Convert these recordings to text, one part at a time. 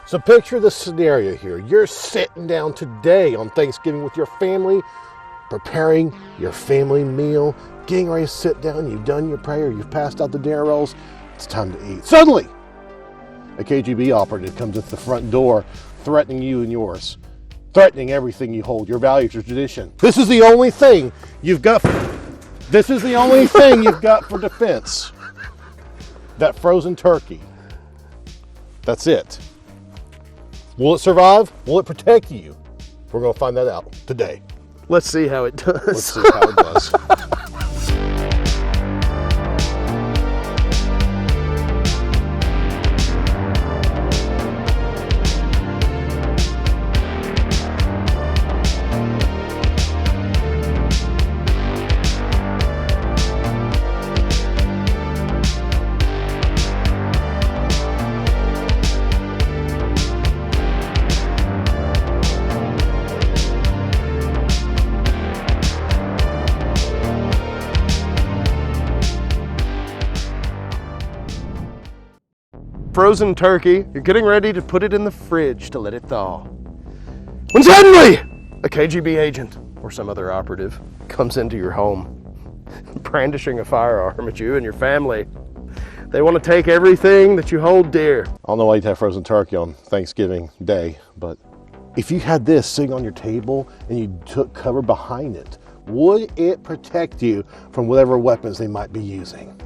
So picture the scenario here. You're sitting down today on Thanksgiving with your family, preparing your family meal, getting ready to sit down. You've done your prayer, you've passed out the dinner rolls. It's time to eat. Suddenly, a KGB operative comes at the front door, threatening you and yours, threatening everything you hold, your values, your tradition. This is the only thing you've got. This is the only thing you've got for defense. That frozen turkey. That's it. Will it survive? Will it protect you? We're going to find that out today. Let's see how it does. Let's see how it does. Frozen turkey, you're getting ready to put it in the fridge to let it thaw. When suddenly, a KGB agent or some other operative comes into your home, brandishing a firearm at you and your family. They want to take everything that you hold dear. I don't know why you'd have frozen turkey on Thanksgiving Day, but if you had this sitting on your table and you took cover behind it, would it protect you from whatever weapons they might be using?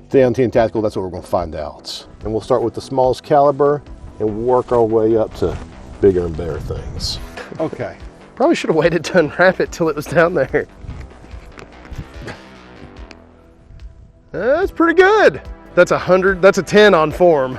Today on Untitled, that's what we're going to find out. And we'll start with the smallest caliber and work our way up to bigger and better things. Okay. Probably should have waited to unwrap it till it was down there. That's pretty good. That's 100, that's a 10 on form.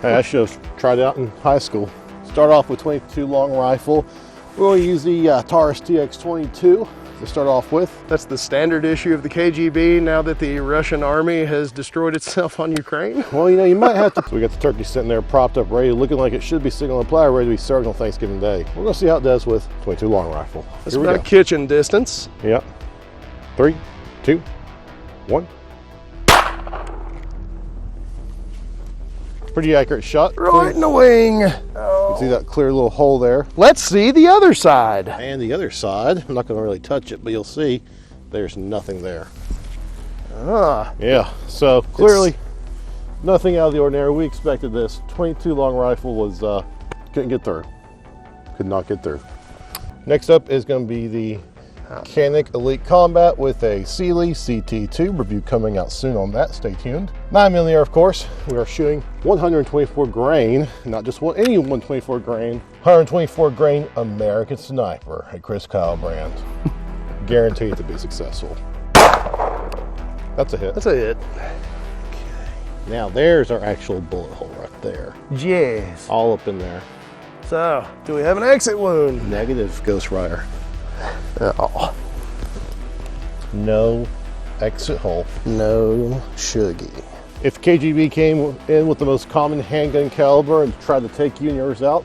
Hey, I should have tried it out in high school. Start off with 22 long rifle. We're going to use the Taurus TX22 to start off with. That's the standard issue of the KGB now that the Russian army has destroyed itself on Ukraine. Well, you know, you might have to. So we got the turkey sitting there propped up, ready, looking like it should be sitting on the platter, ready to be served on Thanksgiving Day. We're going to see how it does with 22 long rifle. That's about kitchen distance. Yep. 3, 2, 1. Pretty accurate shot. Right in the wing. You can see that clear little hole there. Let's see the other side. And the other side, I'm not going to really touch it, but you'll see there's nothing there. Ah. Yeah, so clearly nothing out of the ordinary. We expected this. 22 long rifle was, couldn't get through. Could not get through. Next up is going to be the Canik Elite Combat with a Sealy CT2 review coming out soon on that. Stay tuned. 9mm, of course. We are shooting 124 grain, not just any 124 grain, 124 grain American Sniper, a Chris Kyle brand. Guaranteed to be successful. That's a hit. That's a hit. Okay. Now there's our actual bullet hole right there. Yes. All up in there. So, do we have an exit wound? Negative, Ghost Rider. Oh. No exit hole. No shuggy. If KGB came in with the most common handgun caliber and tried to take you and yours out,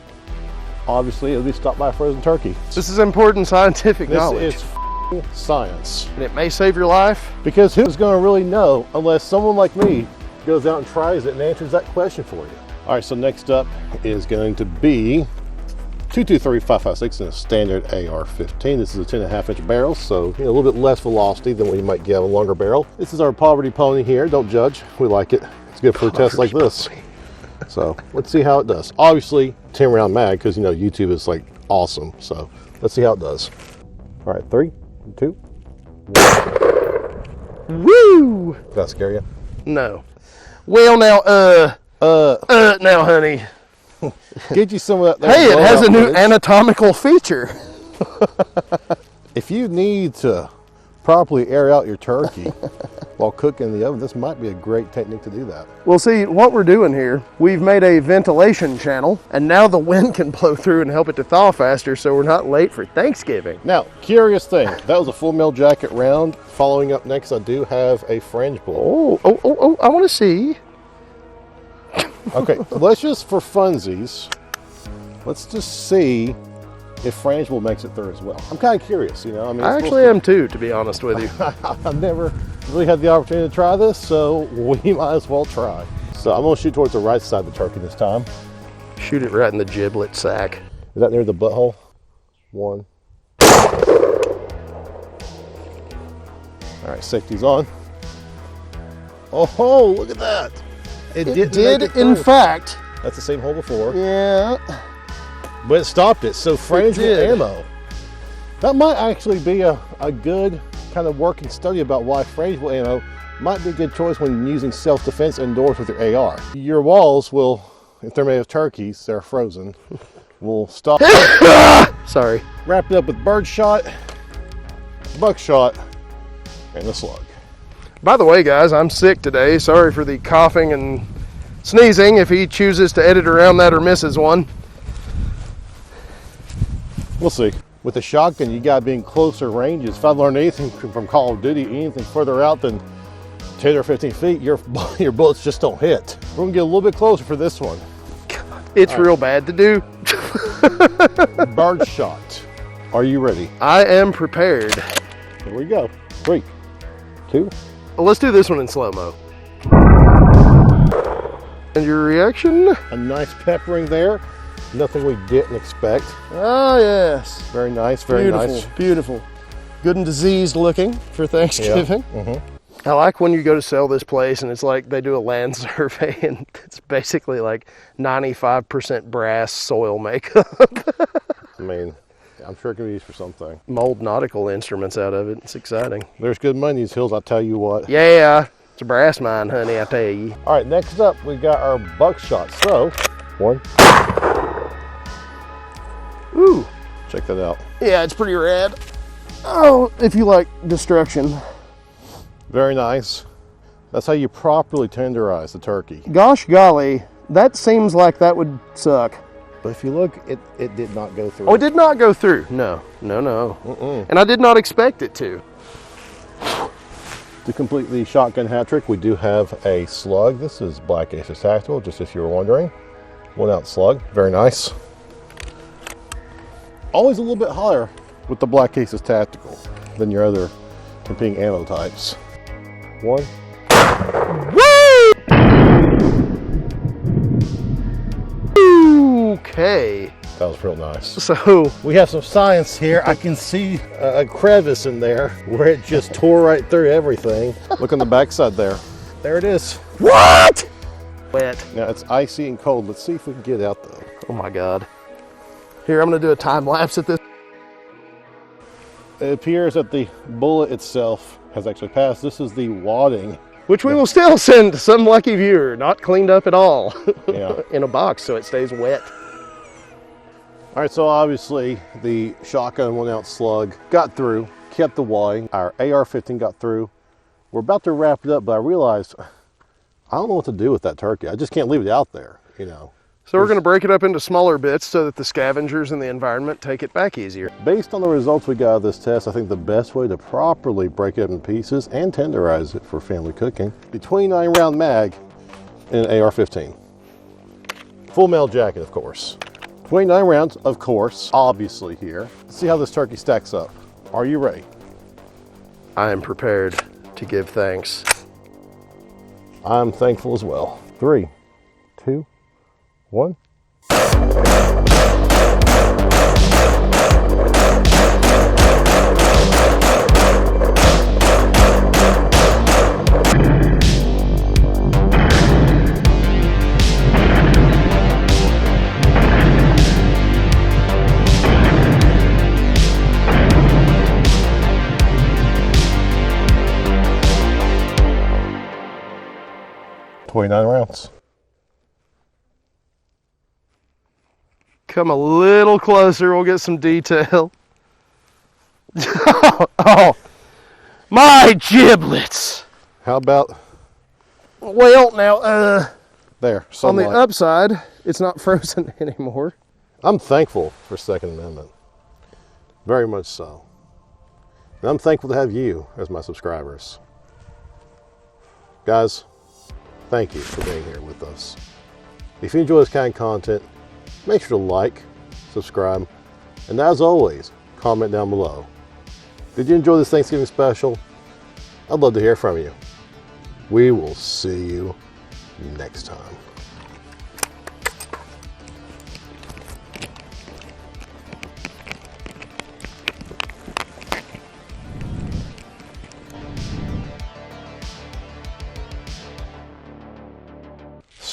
obviously it would be stopped by a frozen turkey. This is important scientific knowledge. This is science. And it may save your life. Because who's going to really know unless someone like me goes out and tries it and answers that question for you. All right, so next up is going to be 223-556 in a standard AR-15. This is a 10.5-inch barrel, so a little bit less velocity than what you might get on a longer barrel. This is our poverty pony here. Don't judge. We like it. It's good for a test like this. So let's see how it does. Obviously, 10-round mag, because YouTube is like awesome. So let's see how it does. All right, 3, 2, 1. Woo! Did that scare you? No. Well, now, now, honey. Get you some of that. Hey, it has a new anatomical feature. If you need to properly air out your turkey while cooking in the oven, this might be a great technique to do that. Well, see, what we're doing here, we've made a ventilation channel, and now the wind can blow through and help it to thaw faster, so we're not late for Thanksgiving. Now, curious thing, that was a full metal jacket round. Following up next, I do have a fringe bullet. Oh, I want to see. Okay, let's just, for funsies, let's just see if frangible makes it through as well. I'm kind of curious, I mean, I actually am too, to be honest with you. I've never really had the opportunity to try this, so we might as well try. So I'm gonna shoot towards the right side of the turkey this time. Shoot it right in the giblet sack. Is that near the butthole? 1. All right, safety's on. Oh, look at that. It did in fact. That's the same hole before. Yeah. But it stopped it, so frangible ammo. That might actually be a good kind of working study about why frangible ammo might be a good choice when using self-defense indoors with your AR. Your walls will, if they're made of turkeys, they're frozen, will stop. Sorry. Wrap it up with birdshot, buckshot, and a slug. By the way, guys, I'm sick today. Sorry for the coughing and sneezing if he chooses to edit around that or misses one. We'll see. With the shotgun, you got to be in closer ranges. If I learned anything from Call of Duty, anything further out than 10 or 15 feet, your bullets just don't hit. We're gonna get a little bit closer for this one. It's real bad to do. Bird shot. Are you ready? I am prepared. Here we go. 3, 2. Well, let's do this one in slow-mo. And your reaction? A nice peppering there. Nothing we didn't expect. Oh, yes. Very nice, very Beautiful, nice. beautiful. Good and diseased looking for Thanksgiving. Yeah. Mm-hmm. I like when you go to sell this place and it's like they do a land survey and it's basically like 95% brass soil makeup. I mean, I'm sure it can be used for something. Mold nautical instruments out of it. It's exciting. There's good money in these hills, I'll tell you what. Yeah, it's a brass mine, honey, I tell you. All right, next up, we got our buckshot. So, 1. Ooh. Check that out. Yeah, it's pretty rad. Oh, if you like destruction. Very nice. That's how you properly tenderize the turkey. Gosh golly, that seems like that would suck. But if you look, it did not go through. Oh, it did not go through. No. And I did not expect it to. To complete the shotgun hat trick, we do have a slug. This is Black Aces Tactical, just if you were wondering. 1-ounce slug, very nice. Always a little bit higher with the Black Aces Tactical than your other competing ammo types. 1. Woo! Okay. That was real nice. So we have some science here. I can see a crevice in there where it just tore right through everything. Look on the backside there. There it is. what? Wet. Now it's icy and cold. Let's see if we can get it out though. Oh my God. Here, I'm gonna do a time lapse at this. It appears that the bullet itself has actually passed. This is the wadding. Which we will still send to some lucky viewer, not cleaned up at all. Yeah. In a box so it stays wet. All right, so obviously the shotgun 1-ounce slug got through, kept the wadding. Our AR-15 got through. We're about to wrap it up, but I realized I don't know what to do with that turkey. I just can't leave it out there, you know. So we're going to break it up into smaller bits so that the scavengers in the environment take it back easier. Based on the results we got of this test, I think the best way to properly break it up in pieces and tenderize it for family cooking, the 29-round mag in an AR-15. Full metal jacket, of course. 29 rounds, of course, obviously here. Let's see how this turkey stacks up. Are you ready? I am prepared to give thanks. I'm thankful as well. 3, 2, 1. Rounds. Come a little closer, we'll get some detail. Oh, my giblets. How about Well, now, there? on Sunlight. the upside, it's not frozen anymore. I'm thankful for Second Amendment. Very much so. And I'm thankful to have you as my subscribers. Guys, thank you for being here with us. If you enjoy this kind of content, make sure to like, subscribe, and as always, comment down below. Did you enjoy this Thanksgiving special? I'd love to hear from you. We will see you next time.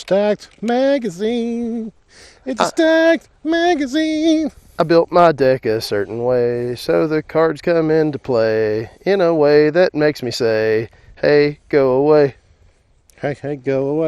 stacked magazine. It's a stacked magazine. I built my deck a certain way so the cards come into play in a way that makes me say, hey, go away. Hey, go away.